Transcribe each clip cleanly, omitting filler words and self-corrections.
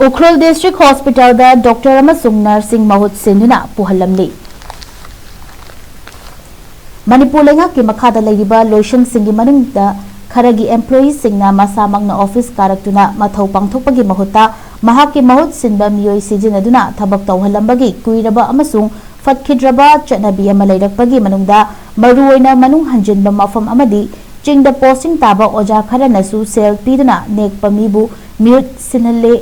Ukhrul Distric Hospital da Dr. Amasung nursing Mahut Sinduna Puhallamle. Manipur lenga ki makhada laiba lotion singi manungda kharagi employees singna masamangna office karaktuna mathau pangthokpagi mahuta mahaki Mahut Sinba miyoi sijinaduna thabak tawhalambagi kuiraba amasung fatkidraba chanabi ama lairakpagi manungda maruoina manung hanjinba mafam amadi chingda posting taba oja kharanasu sel piduna nekpa mibu mute sinhalle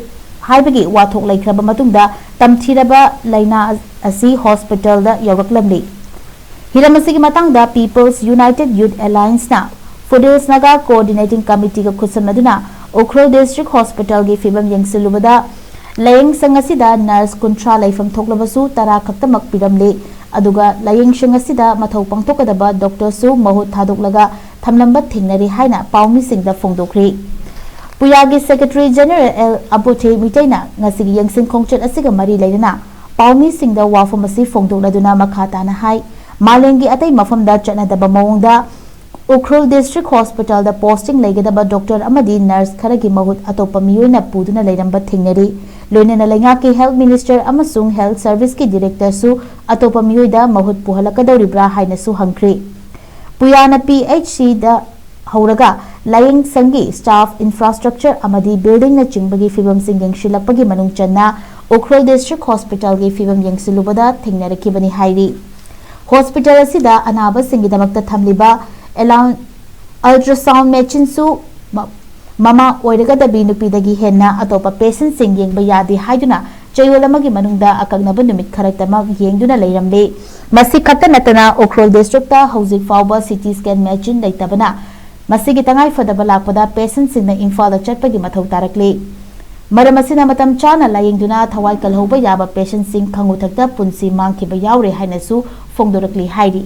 haibagi wathok laikraba matungda tamthiraba laina asi hospital da yawraklamli hiramasi ki matangda People's United Youth Alliance na Fudils Naga Coordinating Committee ka khutsamnaduna Ukhrul District Hospital gi fibam yengsilubada layeng sangasida nurse kuntra laifam thoklabasu tara khaktamak piramle aduga layeng sangasida mathau pangthokadaba Dr. Su Mahut thadoklaga thamlamba thingnari haina paumi singda phongdokri Puyagi Secretary General L. Abote Mitaina ngasigi yengsin khongchat asiga mari leina paumi singda wafam asi phongdokladuna makhata na hai malengi atai mafamda chanadaba mawngda Ukhrul District Hospital da posting legadaba Dr. Amadi nurse kharagi mahut atopa miyoina puduna leiramba thingnari loinena lenga ki Health Minister Amasung Health Service ki Director su atopa miyoida mahut puhalakadoribra haina su hangkri Puyana PHC da hauraga layeng sangi staff infrastructure amadi building na chingbagi fibam sing yengshilapagi manung channa Ukhrul District Hospital gi fibam yengsilubada thingnarakibani hairi Hospital asida anaba singidamakta thamliba ultrasound machine su mama oiragadabi nupidagi henna atopa patient sing yengba yadi haiduna chayolamagi manungda akagnaba numit kharaktama yengduna leiramle masi khata natana Ukhrul District ta hojik fawba CT scan machine leitabana masigi tangai fadaba lakpada patient singna Imphal da chatpagi mathau tarakle maramasina matam chana layengduna thawai kalhoba yaba patient sing khanguthakta punsi mangkhiba yawre hainasu phongdorakli hairi